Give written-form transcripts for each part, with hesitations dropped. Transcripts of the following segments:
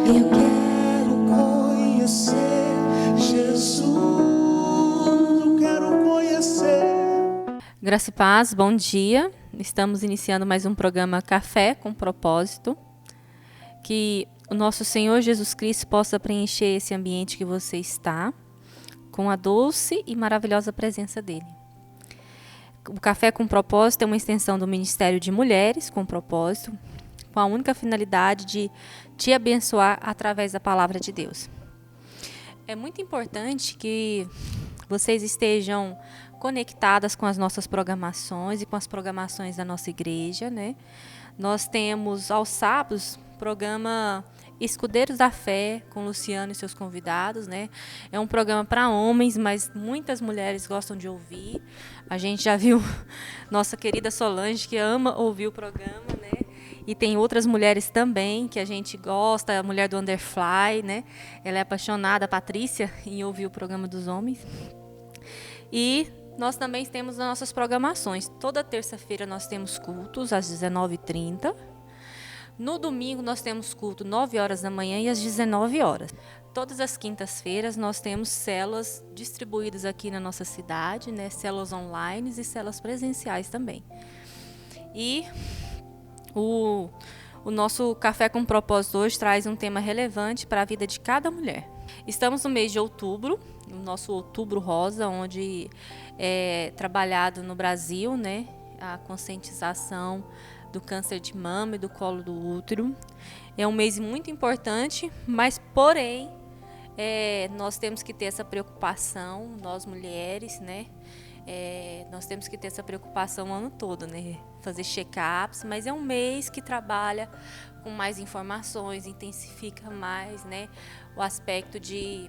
Eu quero conhecer Jesus. Eu quero conhecer. Graça e paz, bom dia. Estamos iniciando mais um programa Café com Propósito. Que o nosso Senhor Jesus Cristo possa preencher esse ambiente que você está com a doce e maravilhosa presença dele. O Café com Propósito é uma extensão do Ministério de Mulheres com Propósito, com a única finalidade de te abençoar através da palavra de Deus. É muito importante que vocês estejam conectadas com as nossas programações e com as programações da nossa igreja, né? Nós temos aos sábados programa Escudeiros da Fé com Luciano e seus convidados, né? É um programa para homens, mas muitas mulheres gostam de ouvir. A gente já viu nossa querida Solange, que ama ouvir o programa, né? E tem outras mulheres também que a gente gosta, a mulher do Underfly, né? Ela é apaixonada, a Patrícia, em ouvir o programa dos homens. E nós também temos as nossas programações. Toda terça-feira nós temos cultos às 19h30. No domingo nós temos culto 9 horas da manhã e às 19 horas. Todas as quintas-feiras nós temos células distribuídas aqui na nossa cidade, né? Células online e células presenciais também. E o nosso Café com Propósito hoje traz um tema relevante para a vida de cada mulher. Estamos no mês de outubro, o nosso Outubro Rosa, onde é trabalhado no Brasil, né, a conscientização do câncer de mama e do colo do útero. É um mês muito importante, mas porém nós temos que ter essa preocupação, nós mulheres, né? Nós temos que ter essa preocupação o ano todo, né? Fazer check-ups, mas é um mês que trabalha com mais informações, intensifica mais, né, o aspecto de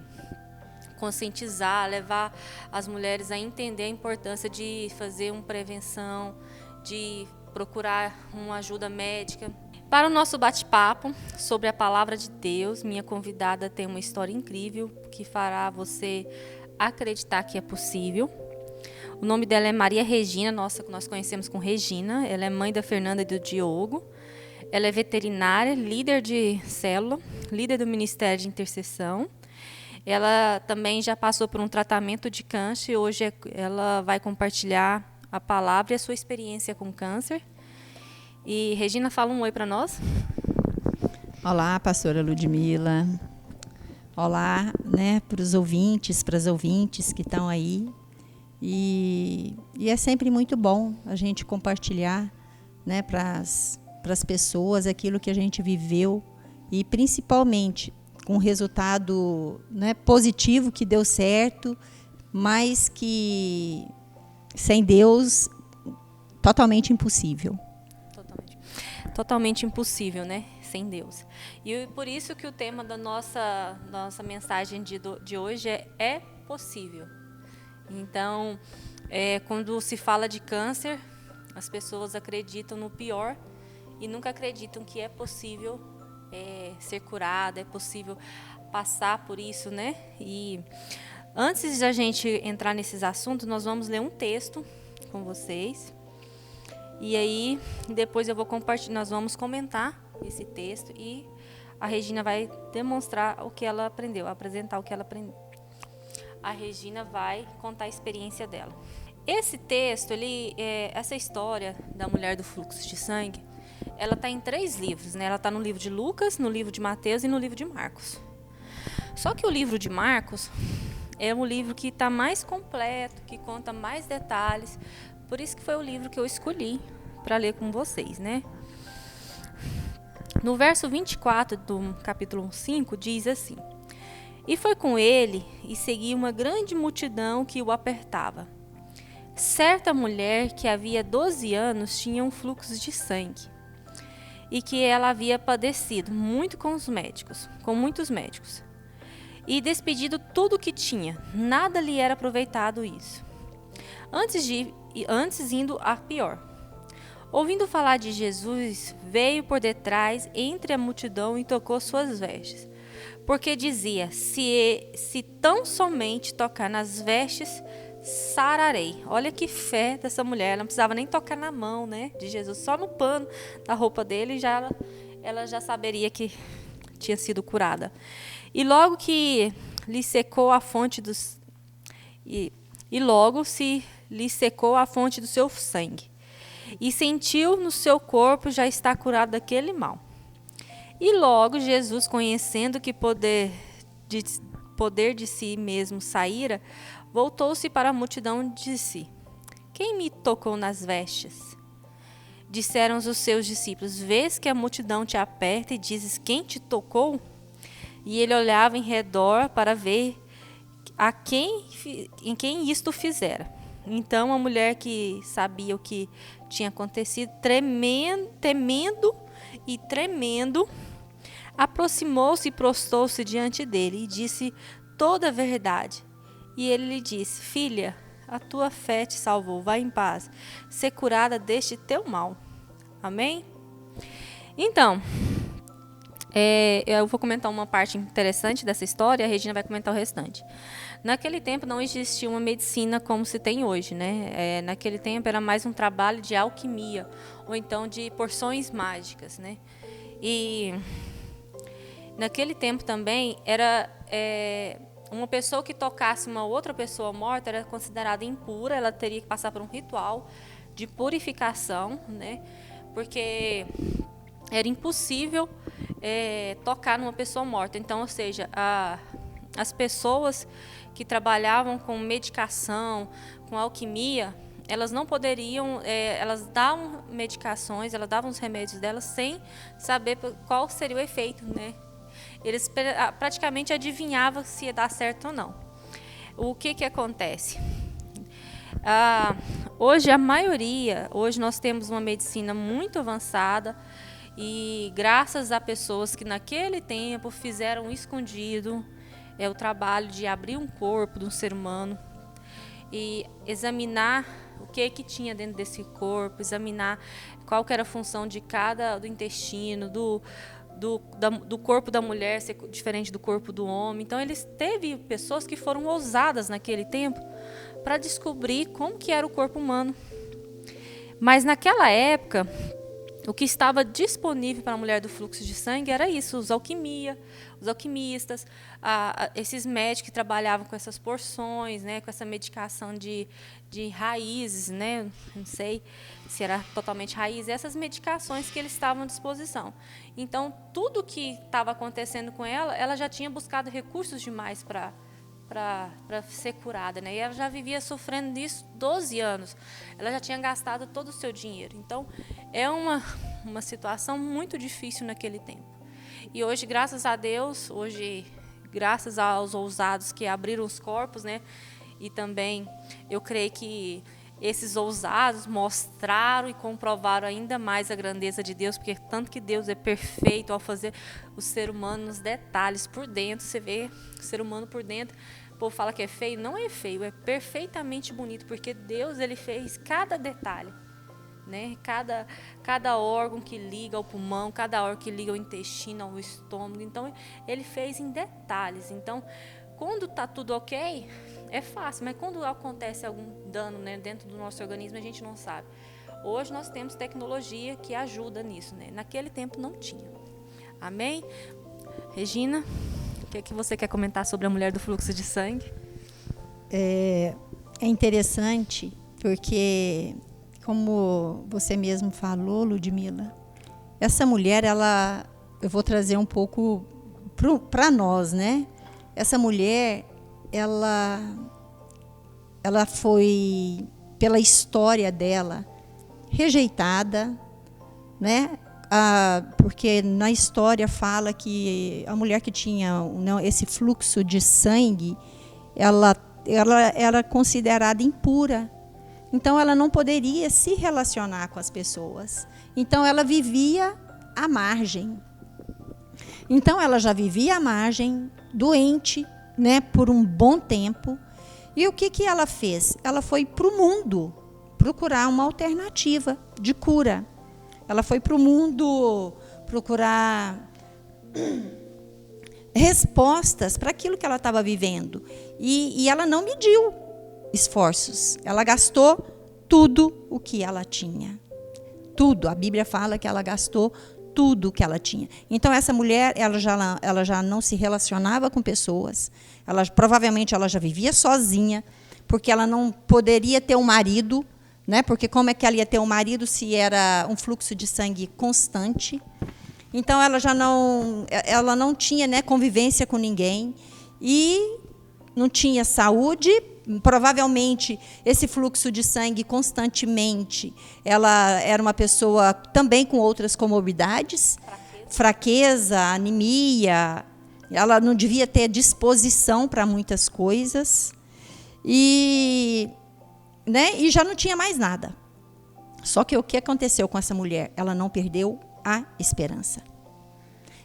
conscientizar, levar as mulheres a entender a importância de fazer uma prevenção, de procurar uma ajuda médica. Para o nosso bate-papo sobre a palavra de Deus, minha convidada tem uma história incrível que fará você acreditar que é possível. O nome dela é Maria Regina, nós conhecemos com Regina. Ela é mãe da Fernanda e do Diogo. Ela é veterinária, líder de célula, líder do Ministério de Intercessão. Ela também já passou por um tratamento de câncer e hoje ela vai compartilhar a palavra e a sua experiência com câncer. E Regina, fala um oi para nós. Olá, pastora Ludmila. Olá, né, para os ouvintes, para as ouvintes que estão aí. E é sempre muito bom a gente compartilhar, né, para as pessoas aquilo que a gente viveu e principalmente com um resultado, né, positivo, que deu certo, mas que sem Deus totalmente impossível. Totalmente impossível, né? Sem Deus. E por isso que o tema da nossa mensagem de hoje é possível. Então, quando se fala de câncer, as pessoas acreditam no pior e nunca acreditam que é possível ser curada, é possível passar por isso, né? E antes da gente entrar nesses assuntos, nós vamos ler um texto com vocês. E aí, depois nós vamos comentar esse texto e a Regina vai demonstrar o que ela aprendeu, apresentar o que ela aprendeu. A Regina vai contar a experiência dela. Esse texto, essa história da mulher do fluxo de sangue, ela está em 3 livros, né? Ela está no livro de Lucas, no livro de Mateus e no livro de Marcos. Só que o livro de Marcos é um livro que está mais completo, que conta mais detalhes. Por isso que foi o livro que eu escolhi para ler com vocês, né? No verso 24 do capítulo 5 diz assim: E foi com ele e seguia uma grande multidão que o apertava. Certa mulher que havia 12 anos tinha um fluxo de sangue e que ela havia padecido muito com muitos médicos e despedido tudo o que tinha, nada lhe era aproveitado isso. Antes indo a pior. Ouvindo falar de Jesus, veio por detrás entre a multidão e tocou suas vestes. Porque dizia, se tão somente tocar nas vestes, sararei. Olha que fé dessa mulher, ela não precisava nem tocar na mão, né, de Jesus, só no pano da roupa dele, ela já saberia que tinha sido curada. E logo que lhe secou a fonte dos e logo se lhe secou a fonte do seu sangue, e sentiu no seu corpo já estar curado daquele mal. E logo Jesus, conhecendo que poder de si mesmo saíra, voltou-se para a multidão e disse: Quem me tocou nas vestes? Disseram os seus discípulos: Vês que a multidão te aperta e dizes: Quem te tocou? E ele olhava em redor para ver em quem isto fizera. Então a mulher, que sabia o que tinha acontecido, temendo e tremendo, aproximou-se e prostou-se diante dele e disse toda a verdade. E ele lhe disse: Filha, a tua fé te salvou, vai em paz, ser curada deste teu mal. Amém? Então, eu vou comentar uma parte interessante dessa história, a Regina vai comentar o restante. Naquele tempo não existia uma medicina como se tem hoje, né? Naquele tempo era mais um trabalho de alquimia, ou então de porções mágicas, né? E naquele tempo também era uma pessoa que tocasse uma outra pessoa morta era considerada impura, ela teria que passar por um ritual de purificação, né? Porque era impossível tocar numa pessoa morta. Então, ou seja, as pessoas que trabalhavam com medicação, com alquimia, elas não poderiam, elas davam medicações, elas davam os remédios delas sem saber qual seria o efeito, né? Eles praticamente adivinhavam se ia dar certo ou não. O que acontece? Hoje hoje nós temos uma medicina muito avançada e graças a pessoas que naquele tempo fizeram escondido o trabalho de abrir um corpo de um ser humano e examinar o que tinha dentro desse corpo, examinar qual que era a função de do intestino, do corpo da mulher ser diferente do corpo do homem. Então, teve pessoas que foram ousadas naquele tempo para descobrir como que era o corpo humano. Mas naquela época, o que estava disponível para a mulher do fluxo de sangue era isso, os alquimistas, esses médicos que trabalhavam com essas porções, né, com essa medicação de raízes, né, não sei se era totalmente raiz, essas medicações que eles estavam à disposição. Então, tudo que estava acontecendo com ela já tinha buscado recursos demais para ser curada, né? E ela já vivia sofrendo disso 12 anos. Ela já tinha gastado todo o seu dinheiro. Então, é uma situação muito difícil naquele tempo. E hoje, graças a Deus, graças aos ousados que abriram os corpos, né? E também, eu creio que esses ousados mostraram e comprovaram ainda mais a grandeza de Deus, porque tanto que Deus é perfeito ao fazer o ser humano nos detalhes por dentro. Você vê o ser humano por dentro, o povo fala que é feio, não é feio, é perfeitamente bonito, porque Deus ele fez cada detalhe, né? Cada órgão que liga ao pulmão, cada órgão que liga ao intestino, ao estômago. Então, ele fez em detalhes. Então, quando está tudo ok, é fácil, mas quando acontece algum dano, né, dentro do nosso organismo, a gente não sabe. Hoje nós temos tecnologia que ajuda nisso, né? Naquele tempo não tinha. Amém? Regina, o que você quer comentar sobre a mulher do fluxo de sangue? É interessante porque, como você mesmo falou, Ludmila, essa mulher, eu vou trazer um pouco para nós, né? Essa mulher, ela foi, pela história dela, rejeitada, né? Porque na história fala que a mulher que tinha esse fluxo de sangue, ela era considerada impura. Então, ela não poderia se relacionar com as pessoas. Então, ela vivia à margem. Então, ela já vivia à margem, doente, né, por um bom tempo. E o que ela fez? Ela foi para o mundo procurar uma alternativa de cura. Ela foi para o mundo procurar respostas para aquilo que ela estava vivendo. E ela não mediu esforços. Ela gastou tudo o que ela tinha. Tudo. A Bíblia fala que ela gastou tudo que ela tinha. Então, essa mulher, ela já não se relacionava com pessoas. Provavelmente, ela já vivia sozinha, porque ela não poderia ter um marido, né? Porque como é que ela ia ter um marido se era um fluxo de sangue constante? Então, ela não tinha, né, convivência com ninguém e não tinha saúde. Provavelmente, esse fluxo de sangue constantemente, ela era uma pessoa também com outras comorbidades, fraqueza, anemia, ela não devia ter disposição para muitas coisas, e já não tinha mais nada. Só que o que aconteceu com essa mulher? Ela não perdeu a esperança.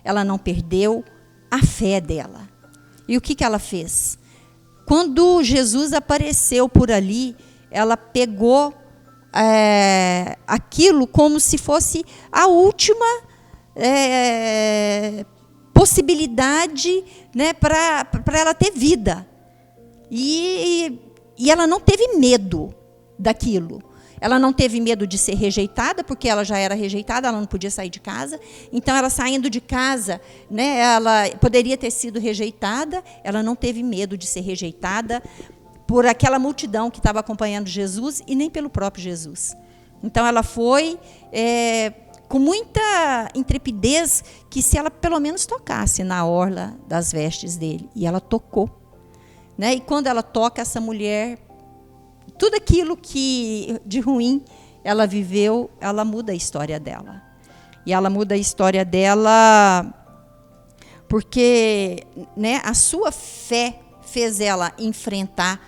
Ela não perdeu a fé dela. E o que ela fez? Quando Jesus apareceu por ali, ela pegou aquilo como se fosse a última possibilidade, né, para ela ter vida. E ela não teve medo daquilo. Ela não teve medo de ser rejeitada, porque ela já era rejeitada, ela não podia sair de casa. Então, ela saindo de casa, né, ela poderia ter sido rejeitada, ela não teve medo de ser rejeitada por aquela multidão que estava acompanhando Jesus e nem pelo próprio Jesus. Então, ela foi com muita intrepidez, que se ela pelo menos tocasse na orla das vestes dele. E ela tocou. Né? E quando ela toca, essa mulher, tudo aquilo que de ruim ela viveu, ela muda a história dela. E ela muda a história dela porque, né, a sua fé fez ela enfrentar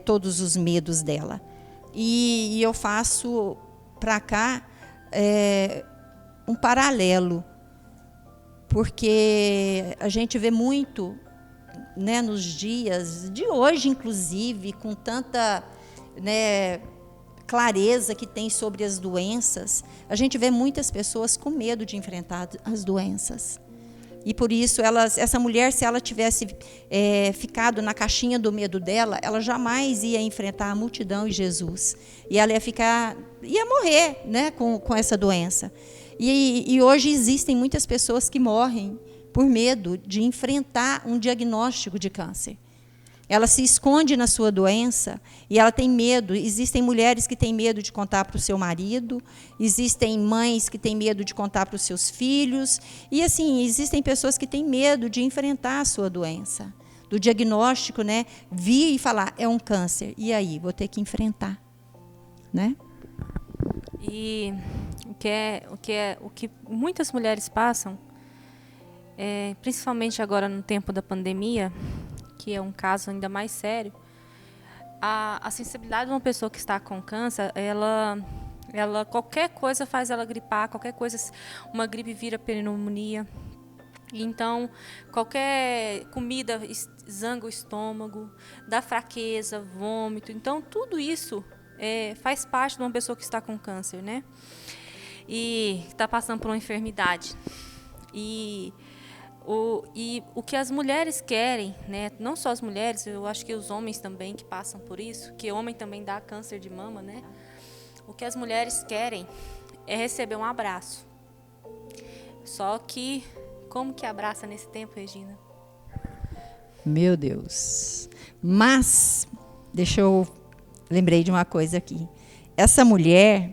todos os medos dela. E eu faço para cá um paralelo, porque a gente vê muito, né, nos dias de hoje, inclusive, com tanta, né, clareza que tem sobre as doenças, a gente vê muitas pessoas com medo de enfrentar as doenças. E por isso, essa mulher, se ela tivesse ficado na caixinha do medo dela, ela jamais ia enfrentar a multidão e Jesus. E ela ia morrer, né, com essa doença. E hoje existem muitas pessoas que morrem por medo de enfrentar um diagnóstico de câncer. Ela se esconde na sua doença e ela tem medo. Existem mulheres que têm medo de contar para o seu marido, existem mães que têm medo de contar para os seus filhos, e assim, existem pessoas que têm medo de enfrentar a sua doença, do diagnóstico, né? Vir e falar, é um câncer, e aí, vou ter que enfrentar, né? E o que muitas mulheres passam, principalmente agora no tempo da pandemia, que é um caso ainda mais sério, a sensibilidade de uma pessoa que está com câncer, ela qualquer coisa faz ela gripar, qualquer coisa, uma gripe vira pneumonia. Então, qualquer comida zanga o estômago, dá fraqueza, vômito. Então, tudo isso faz parte de uma pessoa que está com câncer, né? E está passando por uma enfermidade. E o que as mulheres querem, né? Não só as mulheres, eu acho que os homens também que passam por isso, que homem também dá câncer de mama, né? O que as mulheres querem é receber um abraço. Só que, como que abraça nesse tempo, Regina? Meu Deus. Mas, lembrei de uma coisa aqui. Essa mulher,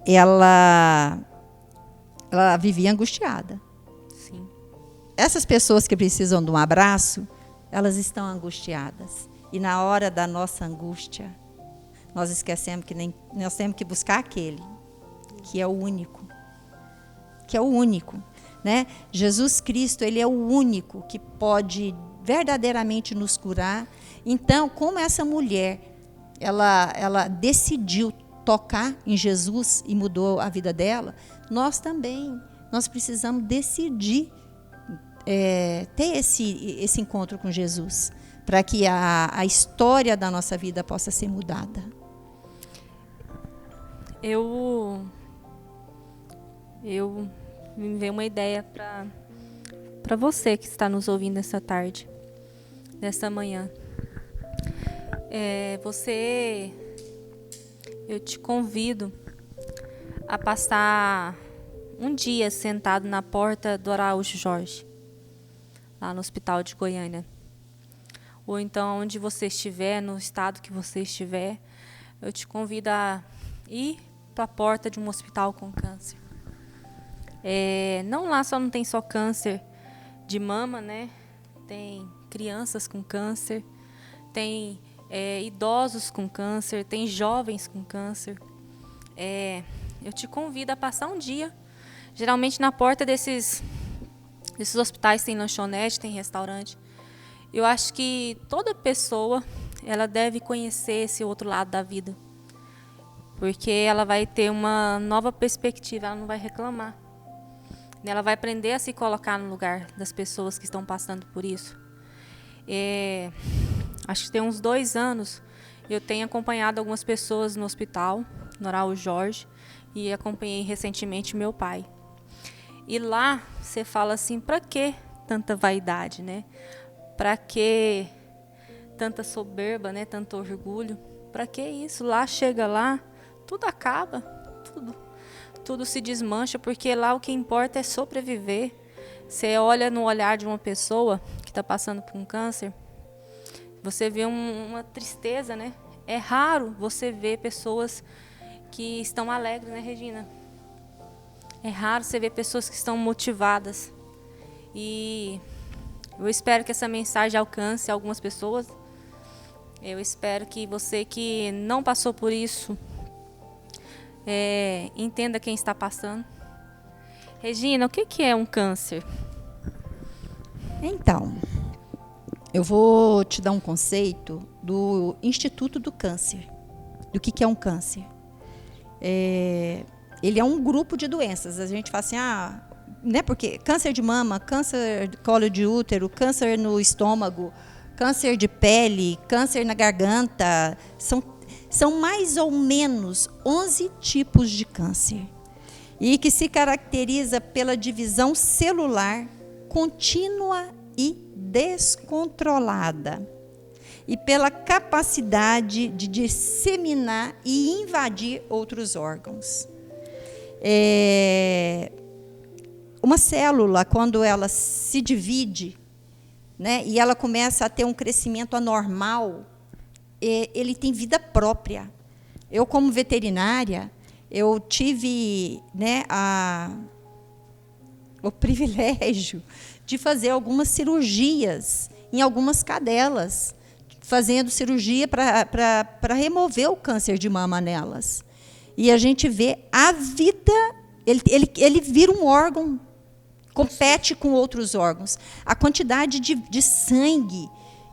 ela vivia angustiada. Essas pessoas que precisam de um abraço, elas estão angustiadas. E na hora da nossa angústia, nós esquecemos que nós temos que buscar aquele que é o único. Que é o único, né? Jesus Cristo, ele é o único que pode verdadeiramente nos curar. Então, como essa mulher, ela decidiu tocar em Jesus e mudou a vida dela, nós precisamos decidir ter esse encontro com Jesus, para que a história da nossa vida possa ser mudada. Me veio uma ideia para você que está nos ouvindo essa tarde, nessa manhã. Eu te convido a passar um dia sentado na porta do Araújo Jorge, lá no hospital de Goiânia. Ou então, onde você estiver, no estado que você estiver, eu te convido a ir para a porta de um hospital com câncer. Não lá não tem só câncer de mama, né? Tem crianças com câncer, tem idosos com câncer, tem jovens com câncer. Eu te convido a passar um dia. Geralmente na porta desses hospitais tem lanchonete, tem restaurante. Eu acho que toda pessoa ela deve conhecer esse outro lado da vida, porque ela vai ter uma nova perspectiva, ela não vai reclamar. Ela vai aprender a se colocar no lugar das pessoas que estão passando por isso. Acho que tem uns 2 anos, eu tenho acompanhado algumas pessoas no hospital, no Araújo Jorge, e acompanhei recentemente meu pai. E lá você fala assim, para que tanta vaidade, né? Para que tanta soberba, né? Tanto orgulho? Para que isso? Lá chega lá, tudo acaba, tudo se desmancha, porque lá o que importa é sobreviver. Você olha no olhar de uma pessoa que está passando por um câncer, você vê uma tristeza, né? É raro você ver pessoas que estão alegres, né, Regina? É raro você ver pessoas que estão motivadas. E eu espero que essa mensagem alcance algumas pessoas. Eu espero que você que não passou por isso entenda quem está passando. Regina, o que é um câncer? Então, eu vou te dar um conceito do Instituto do Câncer. Do que é um câncer? Ele é um grupo de doenças. A gente fala assim, né? Porque câncer de mama, câncer de colo de útero, câncer no estômago, câncer de pele, câncer na garganta, são mais ou menos 11 tipos de câncer. E que se caracteriza pela divisão celular contínua e descontrolada, e pela capacidade de disseminar e invadir outros órgãos. Uma célula, quando ela se divide, né, e ela começa a ter um crescimento anormal, ele tem vida própria. Eu, como veterinária, eu tive, né, o privilégio de fazer algumas cirurgias em algumas cadelas, fazendo cirurgia para remover o câncer de mama nelas. E a gente vê a vida, ele vira um órgão, compete com outros órgãos. A quantidade de sangue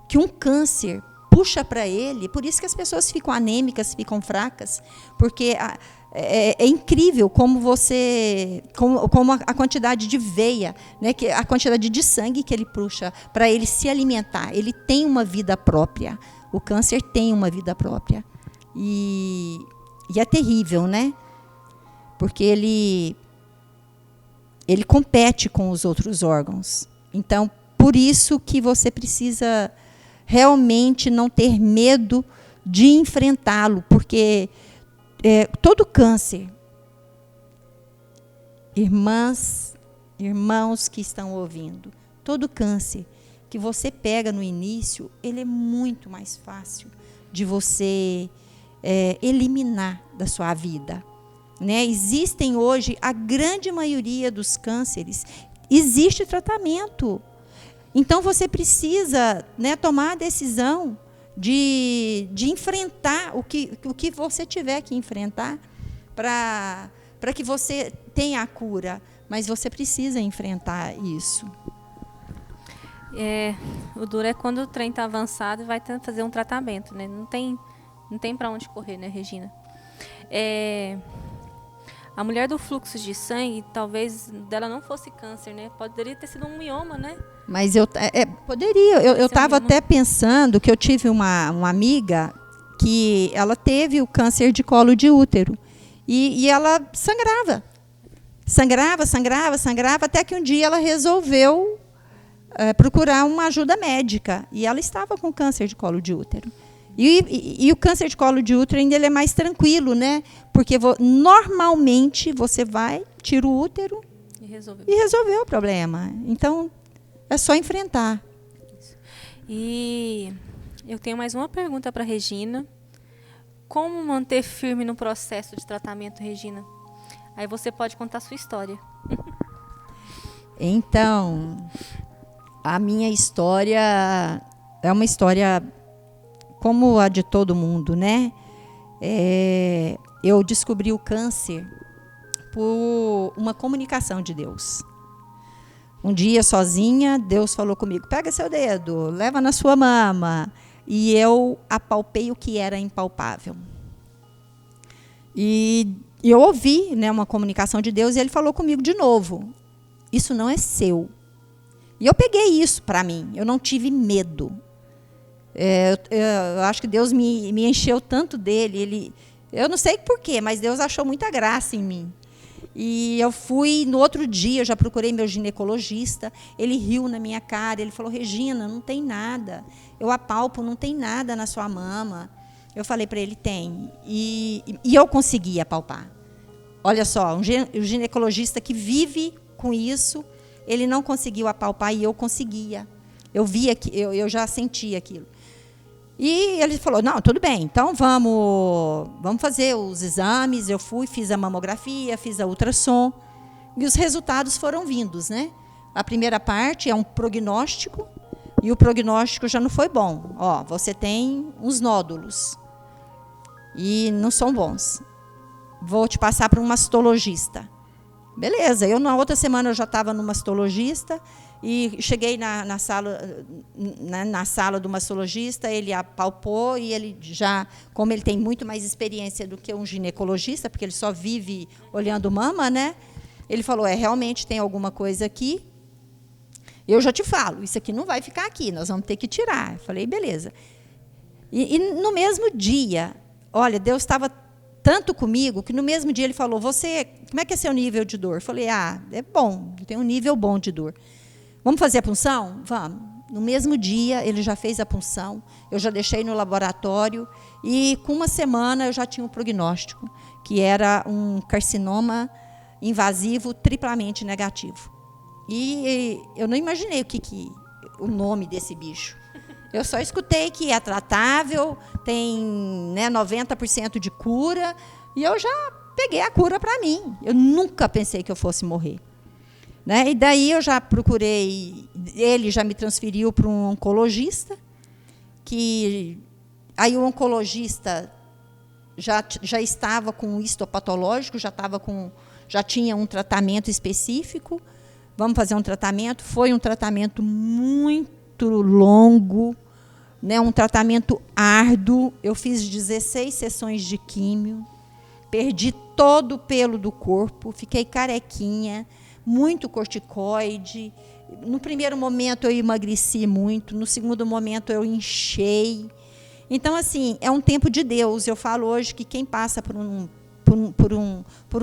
que um câncer puxa para ele, por isso que as pessoas ficam anêmicas, ficam fracas, porque é incrível como a quantidade de veia, né, a quantidade de sangue que ele puxa para ele se alimentar. Ele tem uma vida própria. O câncer tem uma vida própria. E é terrível, né? Porque ele compete com os outros órgãos. Então, por isso que você precisa realmente não ter medo de enfrentá-lo, porque todo câncer, irmãs, irmãos que estão ouvindo, todo câncer que você pega no início, ele é muito mais fácil de você eliminar da sua vida, né? Existem hoje, a grande maioria dos cânceres, existe tratamento. Então, você precisa, né, tomar a decisão de enfrentar o que você tiver que enfrentar para que você tenha a cura. Mas você precisa enfrentar isso. O duro é quando o trem está avançado e vai fazer um tratamento, né? Não tem para onde correr, né, Regina? A mulher do fluxo de sangue, talvez dela não fosse câncer, né? Poderia ter sido um mioma, né? Mas poderia. Eu estava até pensando que eu tive uma amiga que ela teve o câncer de colo de útero. E ela sangrava. Sangrava, até que um dia ela resolveu procurar uma ajuda médica. E ela estava com câncer de colo de útero. E o câncer de colo de útero ainda ele é mais tranquilo, né? Porque normalmente você vai, tira o útero e resolveu o problema. Então, é só enfrentar. E eu tenho mais uma pergunta para Regina. Como manter firme no processo de tratamento, Regina? Aí você pode contar a sua história. Então, a minha história é uma história como a de todo mundo, né? Eu descobri o câncer por uma comunicação de Deus. Um dia, sozinha, Deus falou comigo, pega seu dedo, leva na sua mama. E eu apalpei o que era impalpável. E eu ouvi, né, uma comunicação de Deus e ele falou comigo de novo. Isso não é seu. E eu peguei isso para mim. Eu não tive medo. Eu acho que Deus me encheu tanto dele. Eu não sei porquê, mas Deus achou muita graça em mim. E eu fui, no outro dia, eu já procurei meu ginecologista. Ele riu na minha cara. Ele falou, Regina, não tem nada. Eu apalpo, não tem nada na sua mama. Eu falei para ele, tem. E eu consegui apalpar. Olha só, um ginecologista que vive com isso, ele não conseguiu apalpar e eu conseguia. Eu via, eu já sentia aquilo. E ele falou, não, tudo bem, então vamos fazer os exames. Eu fui, fiz a mamografia, fiz a ultrassom, e os resultados foram vindos, né? A primeira parte é um prognóstico, e o prognóstico já não foi bom. Ó, você tem uns nódulos, e não são bons. Vou te passar para um mastologista. Beleza, na outra semana eu já estava no mastologista, e cheguei na sala do mastologista, ele apalpou e ele já, como ele tem muito mais experiência do que um ginecologista, porque ele só vive olhando mama, né? Ele falou, realmente tem alguma coisa aqui. Eu já te falo, isso aqui não vai ficar aqui, nós vamos ter que tirar. Eu falei, beleza. E no mesmo dia, olha, Deus estava tanto comigo que no mesmo dia ele falou, como é que é seu nível de dor? Eu falei, é bom, tem um nível bom de dor. Vamos fazer a punção? Vamos. No mesmo dia, ele já fez a punção, eu já deixei no laboratório, e com uma semana eu já tinha um prognóstico, que era um carcinoma invasivo triplamente negativo. E eu não imaginei o nome desse bicho. Eu só escutei que é tratável, tem, né, 90% de cura, e eu já peguei a cura para mim. Eu nunca pensei que eu fosse morrer. Né? E daí eu já procurei, ele já me transferiu para um oncologista, aí o oncologista já estava com histopatológico, já tinha um tratamento específico. Vamos fazer um tratamento. Foi um tratamento muito longo, né? Um tratamento árduo. Eu fiz 16 sessões de químio, perdi todo o pelo do corpo, fiquei carequinha, muito corticoide. No primeiro momento eu emagreci muito, no segundo momento eu inchei. Então, assim, é um tempo de Deus. Eu falo hoje que quem passa por um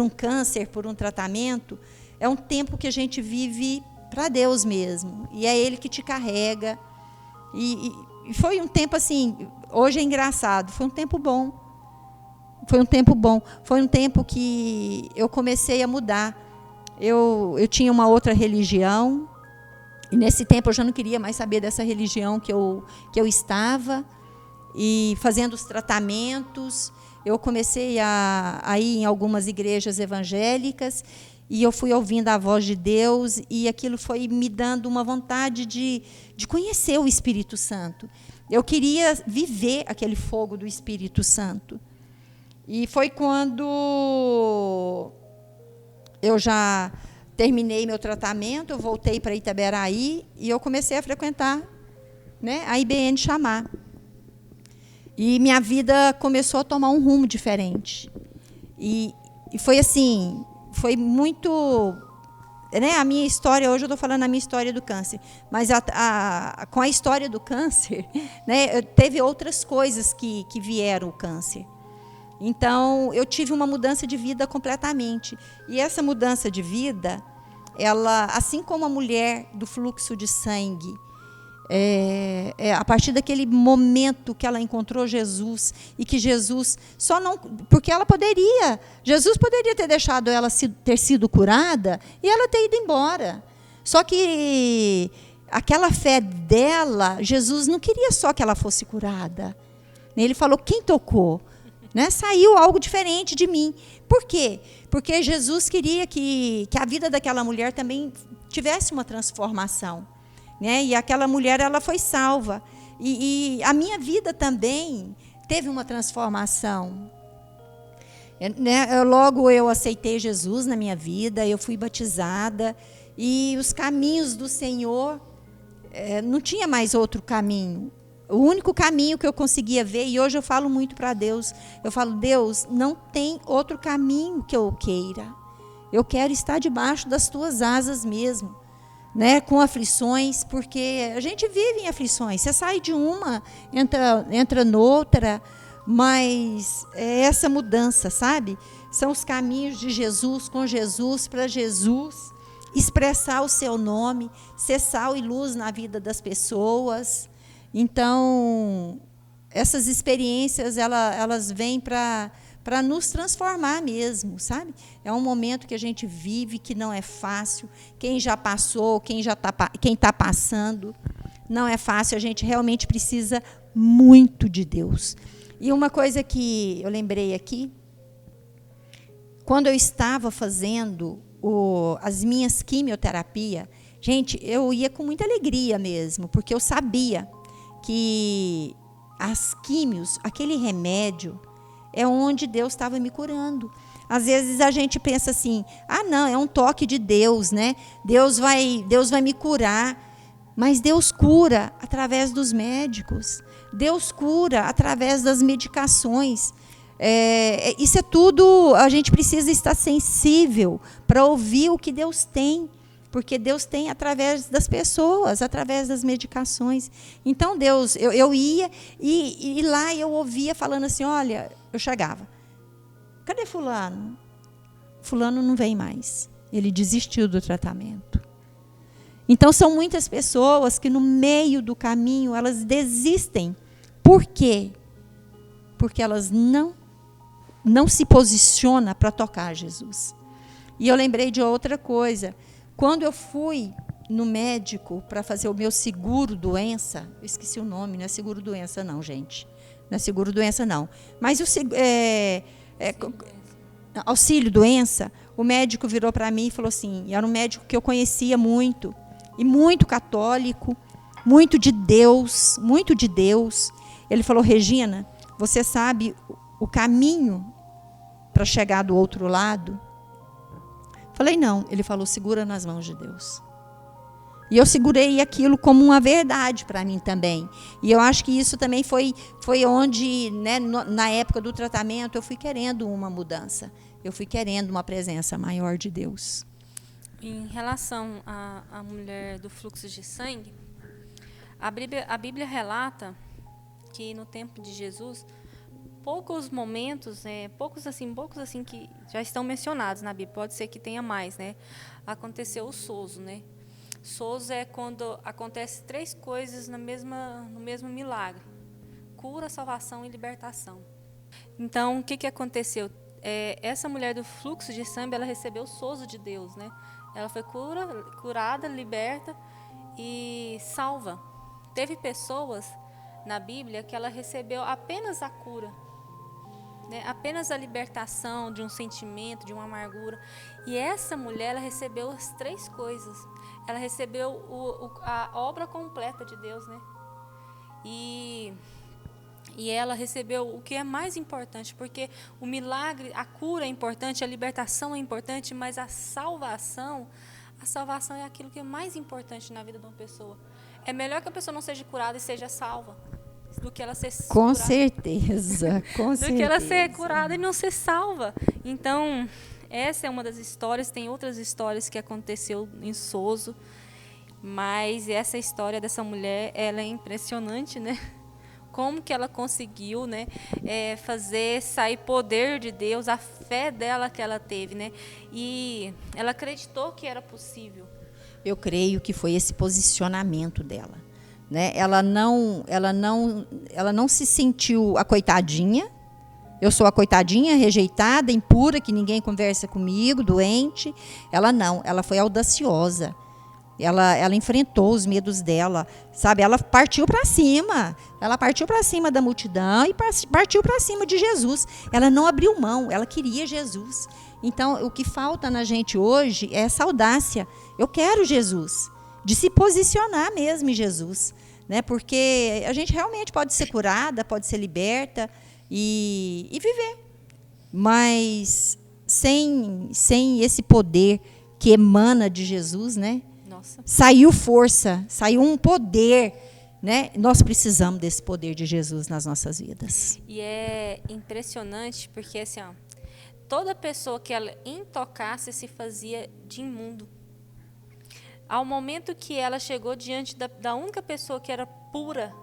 câncer, por um tratamento, é um tempo que a gente vive para Deus mesmo. E é Ele que te carrega. E foi um tempo assim, hoje é engraçado, foi um tempo bom. Foi um tempo bom. Foi um tempo que eu comecei a mudar. Eu tinha uma outra religião, e nesse tempo eu já não queria mais saber dessa religião que eu estava, e fazendo os tratamentos, eu comecei a ir em algumas igrejas evangélicas, e eu fui ouvindo a voz de Deus, e aquilo foi me dando uma vontade de conhecer o Espírito Santo. Eu queria viver aquele fogo do Espírito Santo. E foi quando eu já terminei meu tratamento, eu voltei para Itaberaí e eu comecei a frequentar, né, a IBN Chamar. E minha vida começou a tomar um rumo diferente. E foi assim, foi muito... Né, a minha história, hoje eu estou falando a minha história do câncer, mas com a história do câncer, né, teve outras coisas que vieram o câncer. Então, eu tive uma mudança de vida completamente. E essa mudança de vida, ela, assim como a mulher do fluxo de sangue, A partir daquele momento que ela encontrou Jesus e que Jesus só não, porque Jesus poderia ter deixado ela ter sido curada e ela ter ido embora. Só que aquela fé dela, Jesus não queria só que ela fosse curada. Ele falou: quem tocou? Né? Saiu algo diferente de mim. Por quê? Porque Jesus queria que a vida daquela mulher também tivesse uma transformação. Né? E aquela mulher, ela foi salva. E a minha vida também teve uma transformação. Logo eu aceitei Jesus na minha vida, eu fui batizada, e os caminhos do Senhor, não tinha mais outro caminho. O único caminho que eu conseguia ver, e hoje eu falo muito para Deus, eu falo: Deus, não tem outro caminho que eu queira. Eu quero estar debaixo das tuas asas mesmo. Né, com aflições, porque a gente vive em aflições. Você sai de uma, entra noutra, mas é essa mudança, sabe? São os caminhos de Jesus, com Jesus, para Jesus, expressar o seu nome, ser sal e luz na vida das pessoas. Então, essas experiências, elas vêm para nos transformar mesmo, sabe? É um momento que a gente vive que não é fácil. Quem já passou, quem está passando, não é fácil. A gente realmente precisa muito de Deus. E uma coisa que eu lembrei aqui, quando eu estava fazendo as minhas quimioterapias, gente, eu ia com muita alegria mesmo, porque eu sabia que as químios, aquele remédio, é onde Deus estava me curando. Às vezes a gente pensa assim: não, é um toque de Deus, né? Deus vai me curar. Mas Deus cura através dos médicos. Deus cura através das medicações. Isso é tudo, a gente precisa estar sensível para ouvir o que Deus tem. Porque Deus tem através das pessoas, através das medicações. Então, Deus, eu ia e lá eu ouvia falando assim: olha, eu chegava: cadê fulano? Fulano não vem mais. Ele desistiu do tratamento. Então, são muitas pessoas que no meio do caminho, elas desistem. Por quê? Porque elas não se posicionam para tocar Jesus. E eu lembrei de outra coisa. Quando eu fui no médico para fazer o meu seguro-doença, eu esqueci o nome, não é seguro-doença não, gente. Não é seguro-doença não. Mas auxílio-doença, o médico virou para mim e falou assim, e era um médico que eu conhecia muito, e muito católico, muito de Deus. Ele falou: Regina, você sabe o caminho para chegar do outro lado? Falei: não. Ele falou: segura nas mãos de Deus. E eu segurei aquilo como uma verdade para mim também. E eu acho que isso também foi onde, né, na época do tratamento, eu fui querendo uma mudança. Eu fui querendo uma presença maior de Deus. Em relação à mulher do fluxo de sangue, a Bíblia relata que no tempo de Jesus, poucos momentos, poucos assim que já estão mencionados na Bíblia, pode ser que tenha mais, né? Aconteceu o sozo, né? Sozo é quando acontece 3 coisas no mesmo milagre: cura, salvação e libertação. Então, o que aconteceu? Essa mulher do fluxo de sangue, ela recebeu o sozo de Deus, né? Ela foi curada, liberta e salva. Teve pessoas na Bíblia que ela recebeu apenas a cura, né? Apenas a libertação de um sentimento, de uma amargura. E essa mulher, ela recebeu as 3 coisas. Ela recebeu a obra completa de Deus, né? E ela recebeu o que é mais importante, porque o milagre, a cura é importante, a libertação é importante, mas a salvação é aquilo que é mais importante na vida de uma pessoa. É melhor que a pessoa não seja curada e seja salva, do que ela ser com curada. Certeza, com certeza. Do que ela ser curada e não ser salva. Então, essa é uma das histórias. Tem outras histórias que aconteceu em Sozo, mas essa história dessa mulher, ela é impressionante, né? Como que ela conseguiu, né, fazer sair poder de Deus, a fé dela que ela teve, né? E ela acreditou que era possível. Eu creio que foi esse posicionamento dela. né? Ela não se sentiu a coitadinha. Eu sou a coitadinha, rejeitada, impura, que ninguém conversa comigo, doente. Ela não, ela foi audaciosa. Ela enfrentou os medos dela, sabe? Ela partiu para cima. Ela partiu para cima da multidão e partiu para cima de Jesus. Ela não abriu mão, ela queria Jesus. Então, o que falta na gente hoje é essa audácia. Eu quero Jesus, de se posicionar mesmo em Jesus, né? Porque a gente realmente pode ser curada, pode ser liberta e viver. Mas sem esse poder que emana de Jesus, né? Nossa. Saiu força, saiu um poder, né? Nós precisamos desse poder de Jesus nas nossas vidas. E é impressionante porque assim, ó, toda pessoa que ela intocasse se fazia de imundo. Ao momento que ela chegou diante da única pessoa que era pura,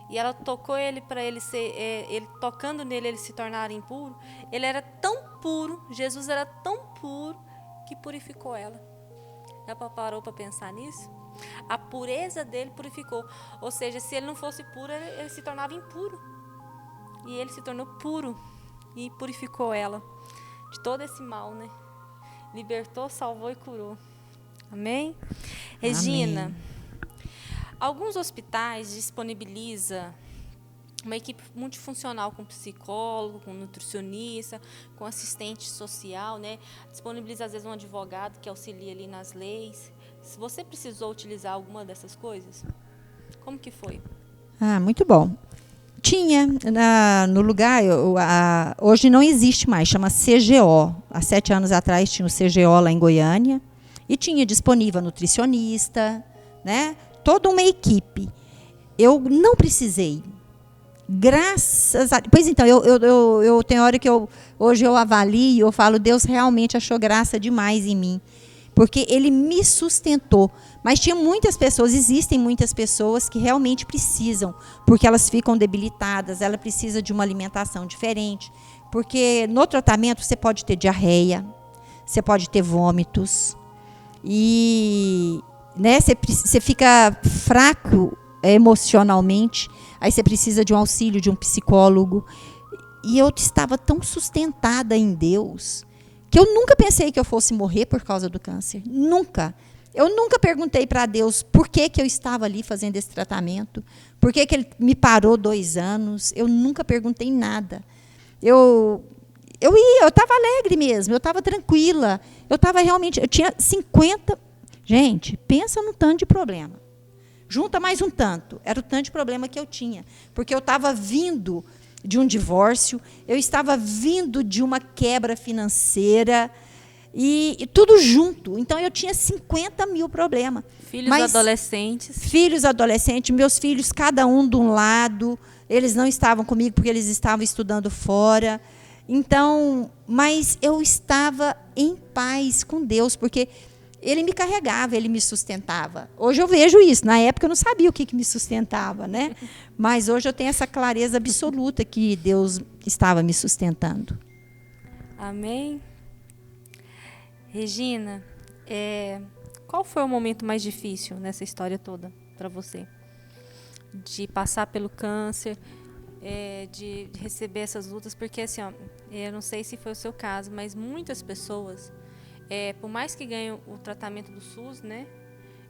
e ela tocou ele para ele ser, ele tocando nele ele se tornar impuro, ele era tão puro, Jesus era tão puro que purificou ela. Já parou para pensar nisso? A pureza dele purificou. Ou seja, se ele não fosse puro, ele se tornava impuro. E ele se tornou puro e purificou ela de todo esse mal, né? Libertou, salvou e curou. Amém? Regina, Amém. Alguns hospitais disponibilizam uma equipe multifuncional com psicólogo, com nutricionista, com assistente social, né? Disponibiliza, às vezes, um advogado que auxilia ali nas leis. Se você precisou utilizar alguma dessas coisas, como que foi? Muito bom. Tinha no lugar, hoje não existe mais, chama CGO. Há 7 anos atrás tinha o CGO lá em Goiânia e tinha disponível nutricionista, né? Toda uma equipe. Eu não precisei. Graças a... Pois então, eu tenho hora que hoje eu avalio, eu falo, Deus realmente achou graça demais em mim, porque Ele me sustentou. Mas tinha muitas pessoas, existem muitas pessoas que realmente precisam, porque elas ficam debilitadas, ela precisa de uma alimentação diferente, porque no tratamento você pode ter diarreia, você pode ter vômitos, e né, você fica fraco emocionalmente. Aí você precisa de um auxílio de um psicólogo. E eu estava tão sustentada em Deus que eu nunca pensei que eu fosse morrer por causa do câncer. Nunca. Eu nunca perguntei para Deus por que eu estava ali fazendo esse tratamento, por que Ele me parou 2 anos. Eu nunca perguntei nada. Eu estava alegre mesmo, eu estava tranquila. Eu tinha 50... Gente, pensa no tanto de problema. Junta mais um tanto. Era o tanto de problema que eu tinha. Porque eu estava vindo de um divórcio, eu estava vindo de uma quebra financeira, e tudo junto. Então, eu tinha 50 mil problemas. Filhos adolescentes, meus filhos, cada um de um lado, eles não estavam comigo porque eles estavam estudando fora. Então, mas eu estava em paz com Deus, porque Ele me carregava, Ele me sustentava. Hoje eu vejo isso. Na época eu não sabia o que me sustentava, né? Mas hoje eu tenho essa clareza absoluta que Deus estava me sustentando. Amém. Regina, qual foi o momento mais difícil nessa história toda para você? De passar pelo câncer, de receber essas lutas, porque assim, ó, eu não sei se foi o seu caso, mas muitas pessoas, por mais que ganhem o tratamento do SUS, né,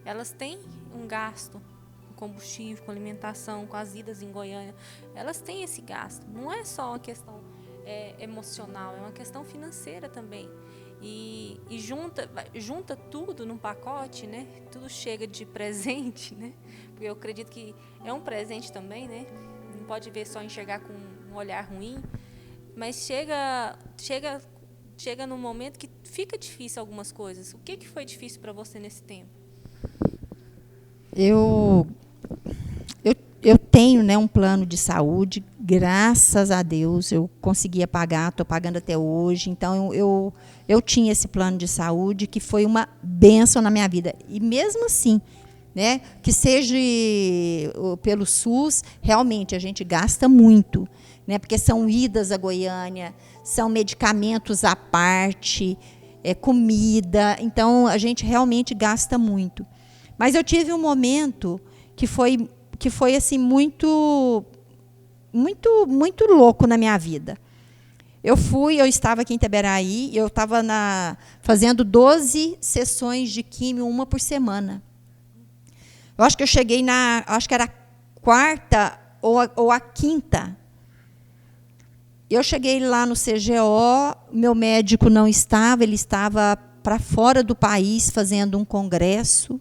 elas têm um gasto com combustível, com alimentação, com as idas em Goiânia. Elas têm esse gasto. Não é só uma questão emocional, é uma questão financeira também. E junta tudo num pacote, né? Tudo chega de presente, né? Porque eu acredito que é um presente também, né? Não pode ver só enxergar com um olhar ruim, mas chega num momento que fica difícil algumas coisas. O que foi difícil para você nesse tempo? Eu tenho, né, um plano de saúde, graças a Deus, eu conseguia pagar, estou pagando até hoje. Então, eu tinha esse plano de saúde que foi uma bênção na minha vida. E mesmo assim, né, que seja pelo SUS, realmente a gente gasta muito, né, porque são idas a Goiânia, são medicamentos à parte, comida. Então, a gente realmente gasta muito. Mas eu tive um momento que foi que foi assim muito louco na minha vida. Eu estava aqui em Itaberaí, eu estava fazendo 12 sessões de químio, uma por semana. Eu acho que eu cheguei acho que era a quarta ou a quinta. Eu cheguei lá no CGO, meu médico não estava, ele estava para fora do país fazendo um congresso.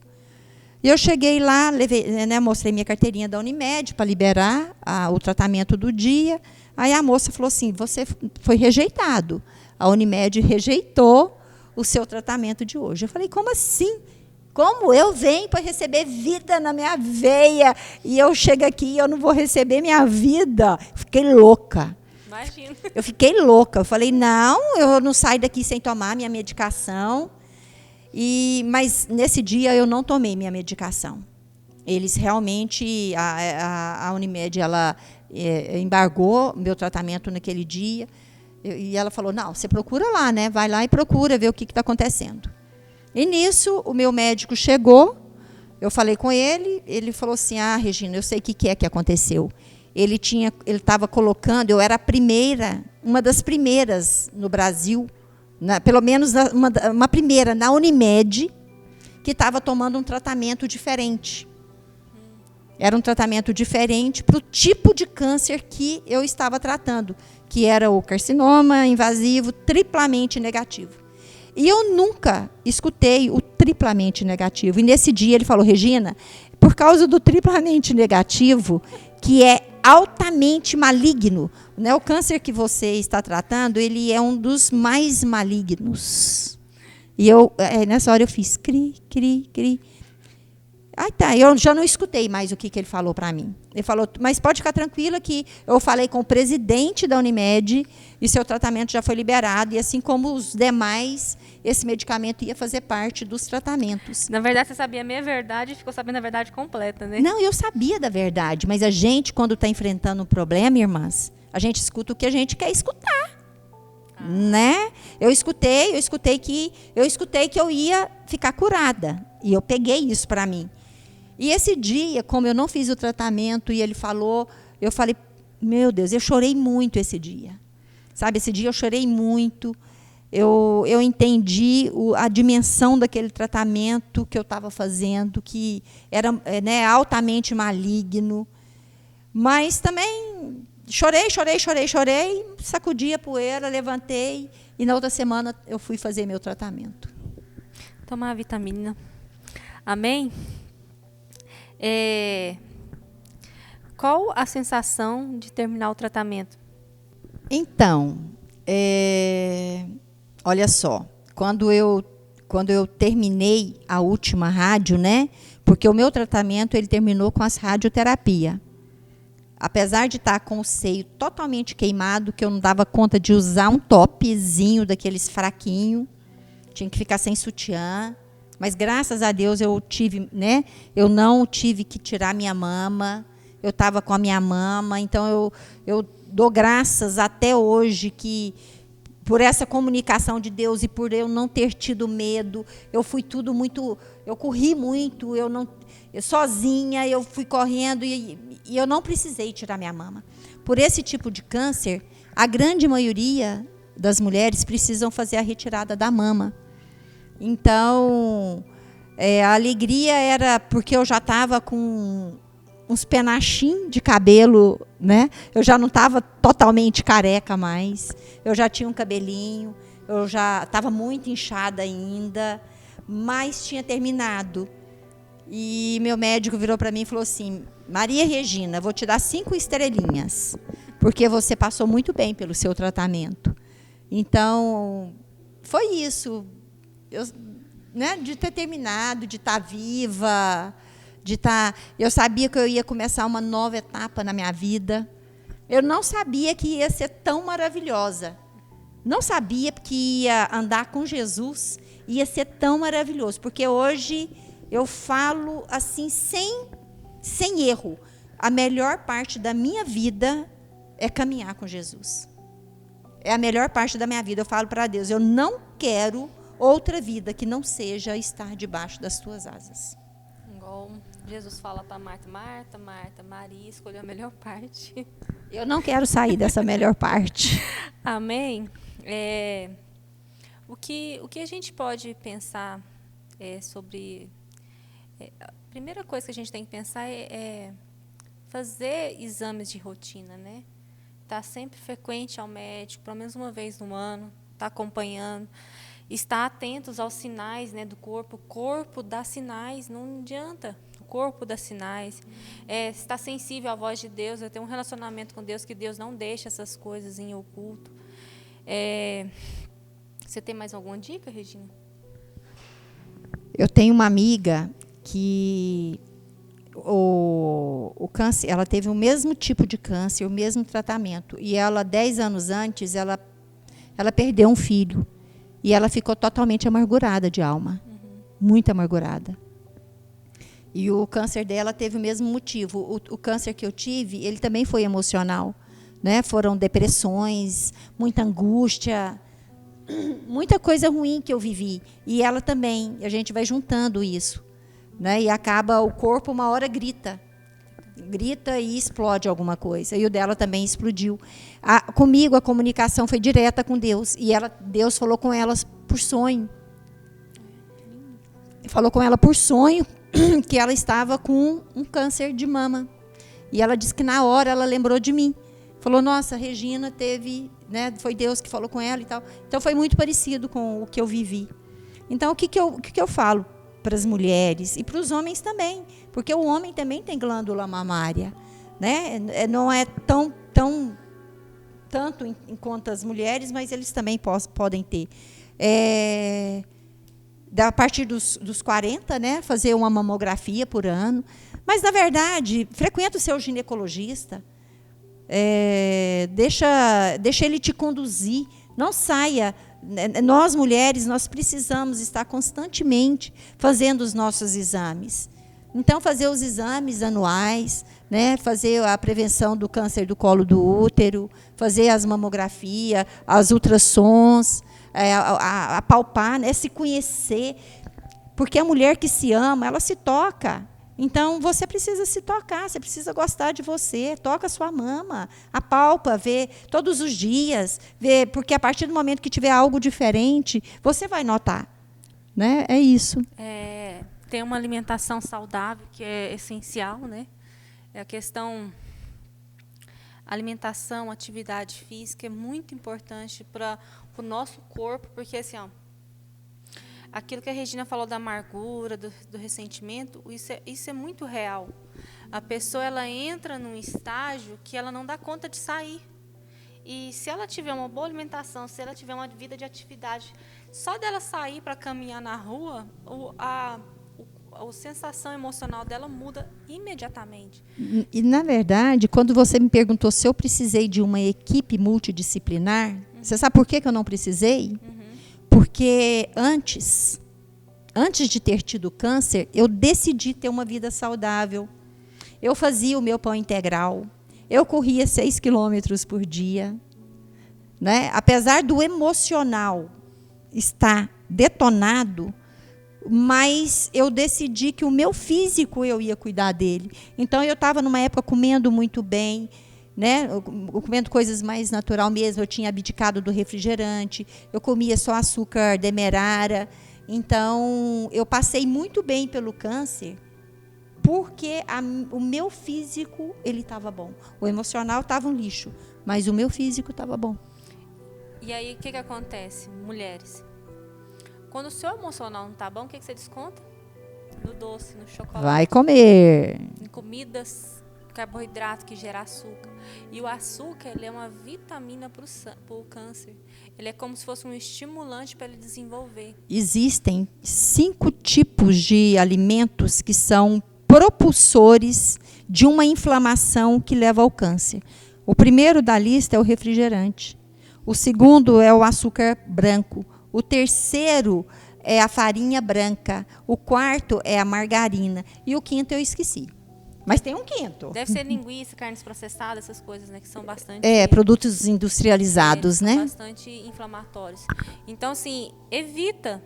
E eu cheguei lá, mostrei minha carteirinha da Unimed para liberar o tratamento do dia. Aí a moça falou assim, você foi rejeitado. A Unimed rejeitou o seu tratamento de hoje. Eu falei, como assim? Como eu venho para receber vida na minha veia e eu chego aqui e eu não vou receber minha vida? Fiquei louca. Imagina. Eu fiquei louca. Eu falei, não, eu não saio daqui sem tomar minha medicação. Mas nesse dia eu não tomei minha medicação. Eles realmente, a Unimed, ela embargou meu tratamento naquele dia. E ela falou, não, você procura lá, né? Vai lá e procura ver o que está acontecendo. E nisso, o meu médico chegou, eu falei com ele, ele falou assim, Regina, eu sei o que é que aconteceu. Ele estava colocando, eu era uma das primeiras no Brasil, pelo menos uma primeira, na Unimed, que estava tomando um tratamento diferente. Era um tratamento diferente para o tipo de câncer que eu estava tratando, que era o carcinoma invasivo triplamente negativo. E eu nunca escutei o triplamente negativo. E nesse dia ele falou, Regina, por causa do triplamente negativo, que é altamente maligno, né? O câncer que você está tratando, ele é um dos mais malignos. E nessa hora eu fiz cri, cri, cri. Tá, eu já não escutei mais o que ele falou para mim. Ele falou, mas pode ficar tranquila que eu falei com o presidente da Unimed e seu tratamento já foi liberado, e assim como os demais, esse medicamento ia fazer parte dos tratamentos. Na verdade, você sabia a meia verdade e ficou sabendo a verdade completa, né? Não, eu sabia da verdade, mas a gente, quando está enfrentando um problema, irmãs, a gente escuta o que a gente quer escutar. Né? Eu escutei que eu ia ficar curada, e eu peguei isso para mim. E esse dia, como eu não fiz o tratamento e ele falou, eu falei, meu Deus, eu chorei muito esse dia. Sabe, esse dia eu chorei muito. Eu entendi a dimensão daquele tratamento que eu estava fazendo, que era altamente maligno. Mas também chorei, sacudi a poeira, levantei e na outra semana eu fui fazer meu tratamento. Tomar a vitamina. Amém? Qual a sensação de terminar o tratamento? Então, olha só, quando eu terminei a última rádio, né? Porque o meu tratamento ele terminou com as radioterapia. Apesar de estar com o seio totalmente queimado, que eu não dava conta de usar um topzinho daqueles fraquinho, tinha que ficar sem sutiã. Mas graças a Deus eu não tive que tirar minha mama, eu estava com a minha mama, então eu dou graças até hoje por essa comunicação de Deus e por eu não ter tido medo. Eu corri muito, sozinha, eu fui correndo e eu não precisei tirar minha mama. Por esse tipo de câncer, a grande maioria das mulheres precisam fazer a retirada da mama. Então, a alegria era porque eu já estava com uns penachinhos de cabelo, né? Eu já não estava totalmente careca mais. Eu já tinha um cabelinho, eu já estava muito inchada ainda, mas tinha terminado. E meu médico virou para mim e falou assim, Maria Regina, vou te dar 5 estrelinhas, porque você passou muito bem pelo seu tratamento. Então, foi isso. De ter terminado, de estar viva, eu sabia que eu ia começar uma nova etapa na minha vida. Eu não sabia que ia ser tão maravilhosa. Não sabia que ia andar com Jesus, ia ser tão maravilhoso. Porque hoje eu falo assim, sem erro. A melhor parte da minha vida é caminhar com Jesus. É a melhor parte da minha vida. Eu falo para Deus, eu não quero outra vida que não seja estar debaixo das tuas asas. Jesus fala para Marta, Marta, Marta, Maria escolheu a melhor parte. Eu não quero sair dessa melhor parte. Amém? O que a gente pode pensar sobre... a primeira coisa que a gente tem que pensar é fazer exames de rotina, né? Estar sempre frequente ao médico, pelo menos uma vez no ano, estar acompanhando, estar atentos aos sinais, né, do corpo. O corpo dá sinais, não adianta. O corpo dá sinais. Estar sensível à voz de Deus, ter um relacionamento com Deus, que Deus não deixa essas coisas em oculto. Você tem mais alguma dica, Regina? Eu tenho uma amiga que o câncer, ela teve o mesmo tipo de câncer, o mesmo tratamento. E ela, 10 anos antes, ela perdeu um filho. E ela ficou totalmente amargurada de alma. Muito amargurada. E o câncer dela teve o mesmo motivo. O câncer que eu tive, ele também foi emocional, né? Foram depressões, muita angústia, muita coisa ruim que eu vivi. E ela também. A gente vai juntando isso, né? E acaba, o corpo uma hora grita e explode alguma coisa. E o dela também explodiu. Comigo a comunicação foi direta com Deus. E Deus falou com elas por sonho. Falou com ela por sonho que ela estava com um câncer de mama. E ela disse que na hora ela lembrou de mim. Falou, nossa, Regina teve, né, foi Deus que falou com ela e tal. Então foi muito parecido com o que eu vivi. Então o que eu falo para as mulheres e para os homens também, porque o homem também tem glândula mamária, né? Não é tanto quanto as mulheres, mas eles também podem ter. A partir dos 40, né, fazer uma mamografia por ano. Mas, na verdade, frequenta o seu ginecologista, deixa ele te conduzir, não saia. Nós, mulheres, nós precisamos estar constantemente fazendo os nossos exames. Então, fazer os exames anuais, né, fazer a prevenção do câncer do colo do útero, fazer as mamografias, as ultrassons, apalpar, né, se conhecer. Porque a mulher que se ama, ela se toca. Então, você precisa se tocar, você precisa gostar de você, toca a sua mama, apalpa, vê todos os dias, vê, porque a partir do momento que tiver algo diferente, você vai notar. Né? É isso. Ter uma alimentação saudável, que é essencial, né? A questão alimentação, atividade física é muito importante para o nosso corpo, porque assim, aquilo que a Regina falou da amargura, do ressentimento, isso é muito real. A pessoa ela entra num estágio que ela não dá conta de sair. E se ela tiver uma boa alimentação, se ela tiver uma vida de atividade, só dela sair para caminhar na rua, a sensação emocional dela muda imediatamente. E, na verdade, quando você me perguntou se eu precisei de uma equipe multidisciplinar, você sabe por que eu não precisei? Porque antes de ter tido câncer, eu decidi ter uma vida saudável. Eu fazia o meu pão integral. Eu corria 6 quilômetros por dia. Né? Apesar do emocional estar detonado, mas eu decidi que o meu físico eu ia cuidar dele. Então, eu estava numa época comendo muito bem, né? Eu comendo coisas mais natural mesmo. Eu tinha abdicado do refrigerante, eu comia só açúcar demerara. Então, eu passei muito bem pelo câncer, porque o meu físico ele estava bom. O emocional estava um lixo, mas o meu físico estava bom. E aí, o que acontece? Mulheres, quando o seu emocional não está bom, o que você desconta? No doce, no chocolate. Vai comer. Em comidas, carboidrato que gera açúcar. E o açúcar ele é uma vitamina para o câncer. Ele é como se fosse um estimulante para ele desenvolver. Existem 5 tipos de alimentos que são propulsores de uma inflamação que leva ao câncer. O primeiro da lista é o refrigerante. O segundo é o açúcar branco. O terceiro é a farinha branca. O quarto é a margarina. E o quinto eu esqueci. Mas tem um quinto. Deve ser linguiça, carnes processadas, essas coisas, né, que são bastante... produtos industrializados, né? São bastante inflamatórios. Então, assim, evita.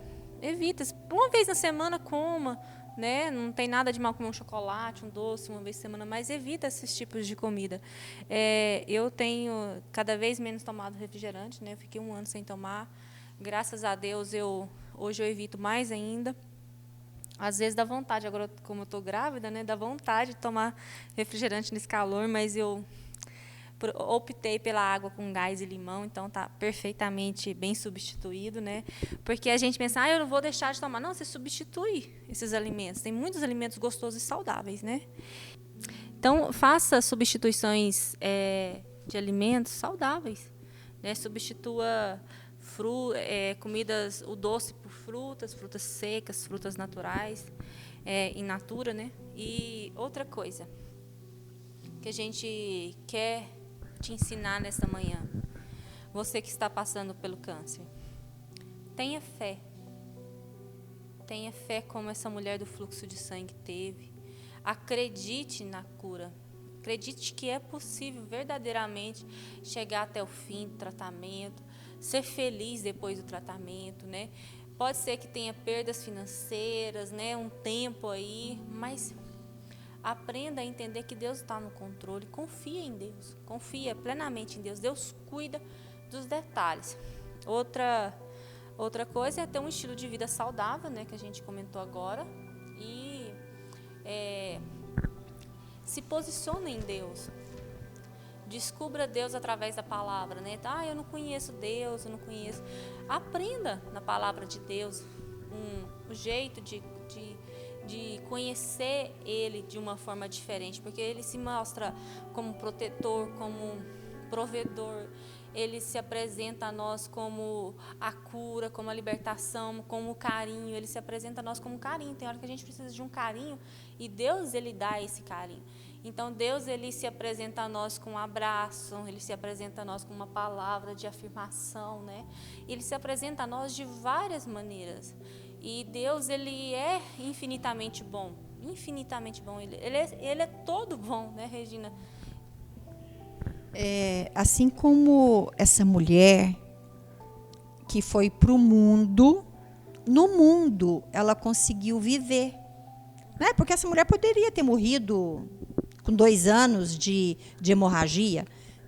Uma vez na semana, coma, né? Não tem nada de mal comer um chocolate, um doce uma vez por semana, mas evita esses tipos de comida. Eu tenho cada vez menos tomado refrigerante, né? Eu fiquei 1 ano sem tomar. Graças a Deus, hoje eu evito mais ainda. Às vezes dá vontade, agora como eu estou grávida, né? Dá vontade de tomar refrigerante nesse calor, mas eu optei pela água com gás e limão, então está perfeitamente bem substituído, né? Porque a gente pensa, eu não vou deixar de tomar. Não, você substitui esses alimentos. Tem muitos alimentos gostosos e saudáveis, né? Então, faça substituições de alimentos saudáveis, né? Substitua comidas, o doce por frutas secas, frutas naturais, in natura, né? E outra coisa que a gente quer te ensinar nesta manhã, você que está passando pelo câncer, tenha fé como essa mulher do fluxo de sangue teve, acredite na cura, acredite que é possível verdadeiramente chegar até o fim do tratamento, ser feliz depois do tratamento, né? Pode ser que tenha perdas financeiras, né? Um tempo aí, mas aprenda a entender que Deus está no controle. Confia em Deus. Confia plenamente em Deus. Deus cuida dos detalhes. Outra coisa é ter um estilo de vida saudável, né? Que a gente comentou agora. E se posicione em Deus. Descubra Deus através da palavra, né? Eu não conheço Deus, eu não conheço. Aprenda na palavra de Deus o jeito de conhecer Ele de uma forma diferente, porque Ele se mostra como protetor, como provedor. Ele se apresenta a nós como a cura, como a libertação, como o carinho. Ele se apresenta a nós como carinho. Tem hora que a gente precisa de um carinho e Deus, Ele dá esse carinho. Então, Deus, Ele se apresenta a nós com um abraço, Ele se apresenta a nós com uma palavra de afirmação, né? Ele se apresenta a nós de várias maneiras. E Deus, Ele é infinitamente bom. Infinitamente bom. Ele é todo bom, né, Regina? Assim como essa mulher que foi para o mundo, no mundo ela conseguiu viver. Né? Porque essa mulher poderia ter morrido com 2 anos de hemorragia,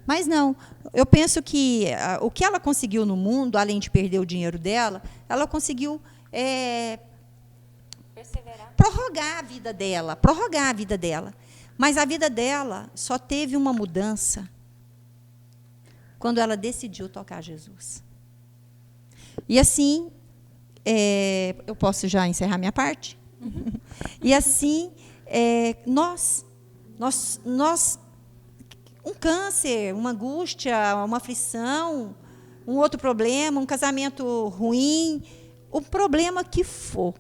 mas não. Eu penso que o que ela conseguiu no mundo, além de perder o dinheiro dela, ela conseguiu prorrogar a vida dela. Mas a vida dela só teve uma mudança quando ela decidiu tocar Jesus. E assim, eu posso já encerrar minha parte? Uhum. E assim, nós, um câncer, uma angústia, uma aflição, um outro problema, um casamento ruim, o problema que for,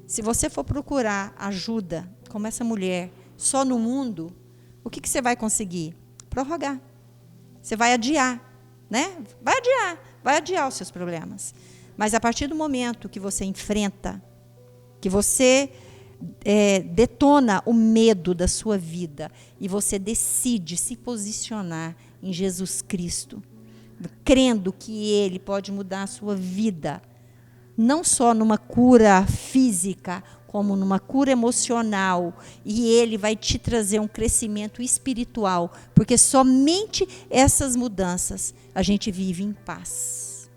se você for procurar ajuda, como essa mulher, só no mundo, o que você vai conseguir? Prorrogar. Você vai adiar, né? Vai adiar os seus problemas. Mas a partir do momento que você enfrenta, que você detona o medo da sua vida e você decide se posicionar em Jesus Cristo, crendo que Ele pode mudar a sua vida, não só numa cura física, como numa cura emocional, e Ele vai te trazer um crescimento espiritual, porque somente essas mudanças a gente vive em paz.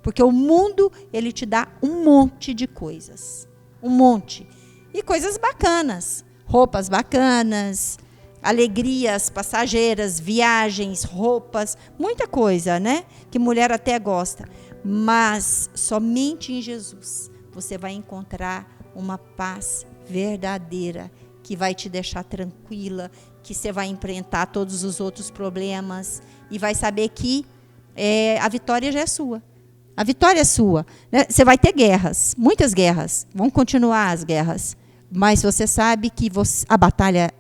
Porque o mundo, ele te dá um monte de coisas, um monte, e coisas bacanas, roupas bacanas, alegrias passageiras, viagens, roupas, muita coisa, né? Que mulher até gosta. Mas somente em Jesus você vai encontrar uma paz verdadeira que vai te deixar tranquila, que você vai enfrentar todos os outros problemas e vai saber que a vitória já é sua. A vitória é sua. Né? Você vai ter guerras, muitas guerras, vão continuar as guerras, mas você sabe que a batalha,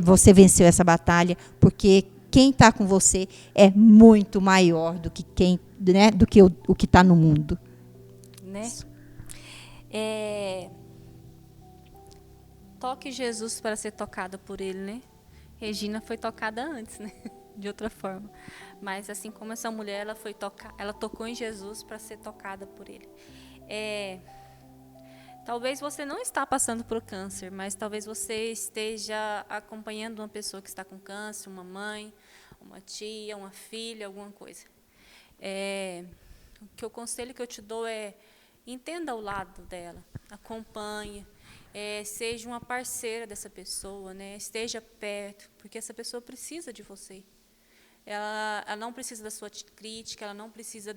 você venceu essa batalha, porque quem está com você é muito maior do que o que está no mundo. Né? Toque Jesus para ser tocada por Ele, né? Regina foi tocada antes, né? De outra forma. Mas assim como essa mulher, ela tocou em Jesus para ser tocada por Ele. Talvez você não está passando por câncer, mas talvez você esteja acompanhando uma pessoa que está com câncer, uma mãe, uma tia, uma filha, alguma coisa. O conselho que eu te dou é: entenda o lado dela, acompanhe, seja uma parceira dessa pessoa, né? Esteja perto, porque essa pessoa precisa de você. Ela não precisa da sua crítica, ela não precisa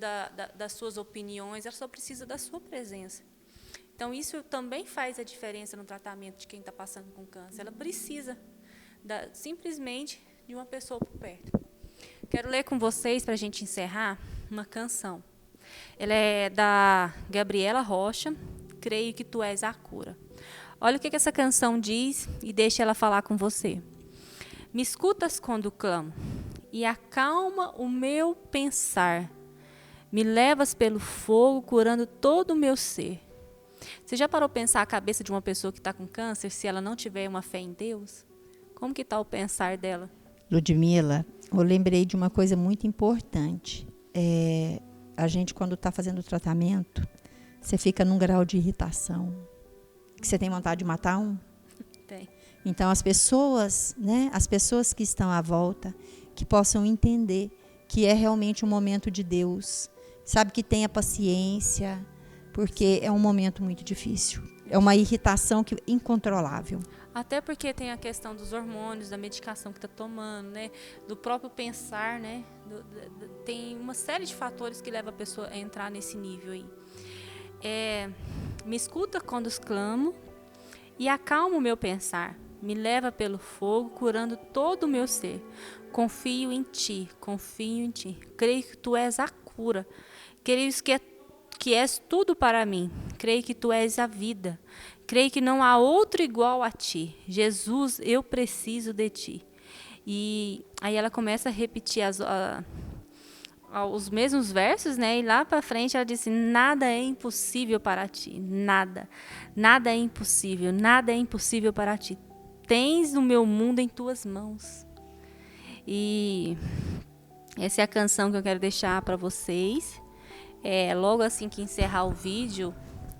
das suas opiniões, ela só precisa da sua presença. Então, isso também faz a diferença no tratamento de quem está passando com câncer. Ela precisa simplesmente de uma pessoa por perto. Quero ler com vocês, para a gente encerrar, uma canção. Ela é da Gabriela Rocha, Creio que Tu És a Cura. Olha o que essa canção diz e deixa ela falar com você. Me escutas quando clamo e acalma o meu pensar. Me levas pelo fogo, curando todo o meu ser. Você já parou para pensar a cabeça de uma pessoa que está com câncer, se ela não tiver uma fé em Deus? Como que está o pensar dela? Ludmila, eu lembrei de uma coisa muito importante. A gente, quando está fazendo o tratamento, você fica num grau de irritação, que você tem vontade de matar um. Tem. Então, as pessoas, né, as pessoas que estão à volta, que possam entender que é realmente um momento de Deus. Sabe, que tenha paciência, porque é um momento muito difícil. É uma irritação incontrolável. Até porque tem a questão dos hormônios, da medicação que está tomando, né? Do próprio pensar, né? Tem uma série de fatores que levam a pessoa a entrar nesse nível aí. Me escuta quando clamo e acalma o meu pensar. Me leva pelo fogo, curando todo o meu ser. Confio em Ti, confio em Ti. Creio que Tu és a cura. Creio que és tudo para mim. Creio que Tu és a vida. Creio que não há outro igual a Ti. Jesus, eu preciso de Ti. E aí ela começa a repetir os mesmos versos, né? E lá para frente ela diz: nada é impossível para Ti. Nada. Nada é impossível. Nada é impossível para Ti. Tens o meu mundo em Tuas mãos. E essa é a canção que eu quero deixar para vocês. Logo assim que encerrar o vídeo,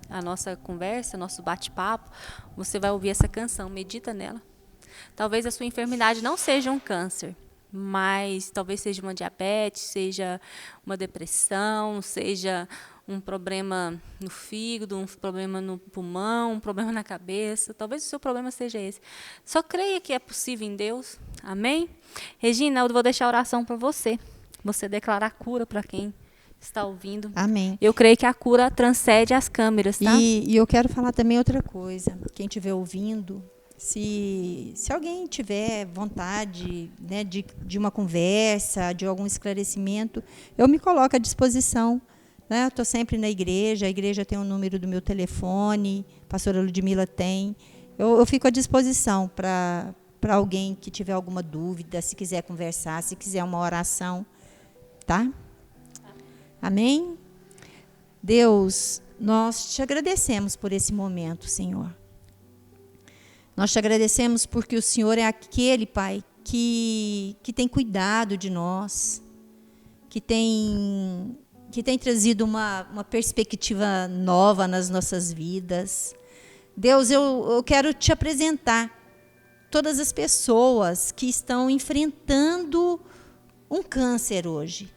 a nossa conversa, nosso bate-papo, você vai ouvir essa canção, medita nela. Talvez a sua enfermidade não seja um câncer, mas talvez seja uma diabetes, seja uma depressão, seja um problema no fígado, um problema no pulmão, um problema na cabeça. Talvez o seu problema seja esse. Só creia que é possível em Deus. Amém? Regina, eu vou deixar a oração para você. Você declarar a cura para quem está ouvindo. Amém. Eu creio que a cura transcende as câmeras, tá? E eu quero falar também outra coisa. Quem estiver ouvindo, se alguém tiver vontade, né, de uma conversa, de algum esclarecimento, eu me coloco à disposição. Né? Estou sempre na igreja, a igreja tem o número do meu telefone, a pastora Ludmila tem. Eu fico à disposição para alguém que tiver alguma dúvida, se quiser conversar, se quiser uma oração. Tá? Amém? Deus, nós te agradecemos por esse momento, Senhor. Nós te agradecemos porque o Senhor é aquele, Pai, que tem cuidado de nós, que tem trazido uma perspectiva nova nas nossas vidas. Deus, eu quero te apresentar todas as pessoas que estão enfrentando um câncer hoje.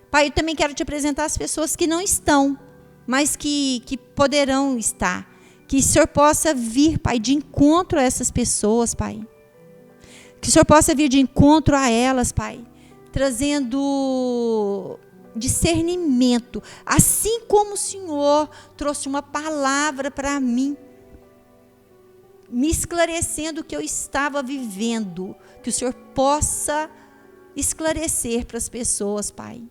Pai, eu também quero te apresentar as pessoas que não estão, mas que poderão estar. Que o Senhor possa vir, Pai, de encontro a essas pessoas, Pai. Que o Senhor possa vir de encontro a elas, Pai, trazendo discernimento, assim como o Senhor trouxe uma palavra para mim, me esclarecendo o que eu estava vivendo, que o Senhor possa esclarecer para as pessoas, Pai.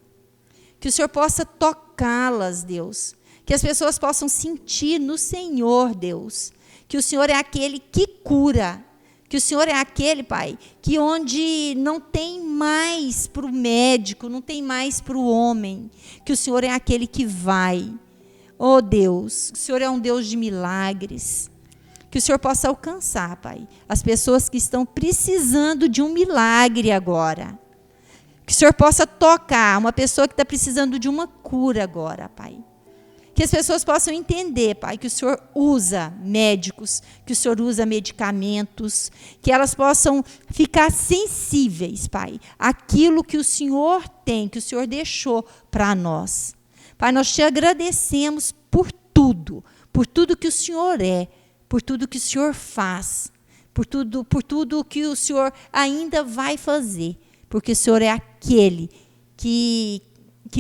Que o Senhor possa tocá-las, Deus. Que as pessoas possam sentir no Senhor, Deus. Que o Senhor é aquele que cura. Que o Senhor é aquele, Pai, que onde não tem mais para o médico, não tem mais para o homem. Que o Senhor é aquele que vai. Oh, Deus, o Senhor é um Deus de milagres. Que o Senhor possa alcançar, Pai, as pessoas que estão precisando de um milagre agora. Que o Senhor possa tocar uma pessoa que está precisando de uma cura agora, Pai. Que as pessoas possam entender, Pai, que o Senhor usa médicos, que o Senhor usa medicamentos, que elas possam ficar sensíveis, Pai, àquilo que o Senhor tem, que o Senhor deixou para nós. Pai, nós te agradecemos por tudo que o Senhor é, por tudo que o Senhor faz, por tudo que o Senhor ainda vai fazer, porque o Senhor é aquele que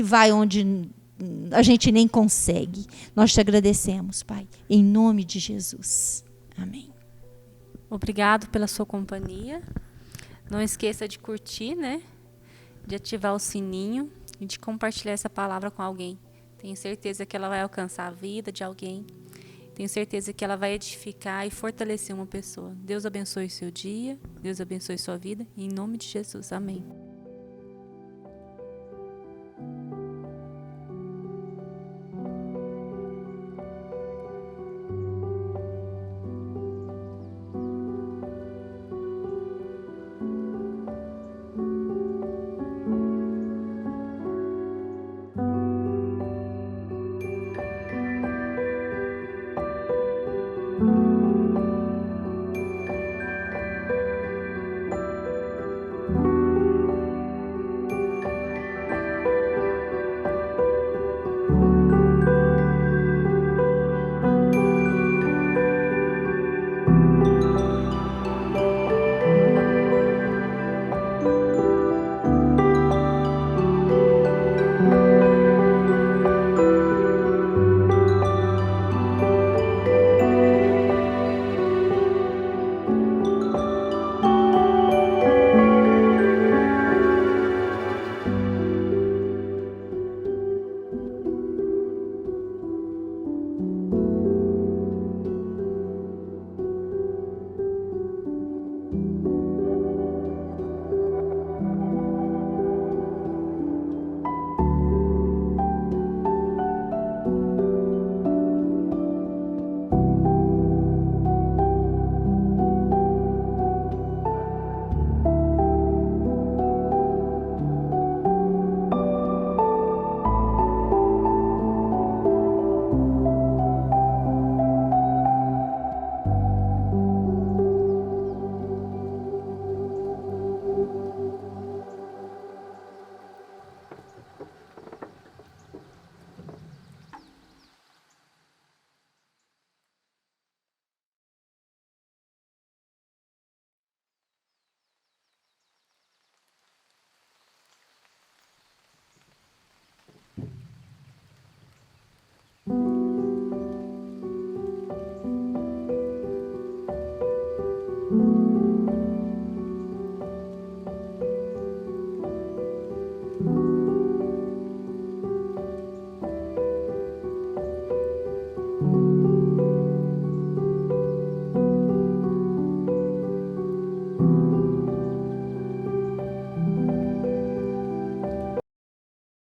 vai onde a gente nem consegue. Nós te agradecemos, Pai, em nome de Jesus. Amém. Obrigado pela sua companhia. Não esqueça de curtir, né? De ativar o sininho e de compartilhar essa palavra com alguém. Tenho certeza que ela vai alcançar a vida de alguém. Tenho certeza que ela vai edificar e fortalecer uma pessoa. Deus abençoe o seu dia. Deus abençoe sua vida. Em nome de Jesus. Amém.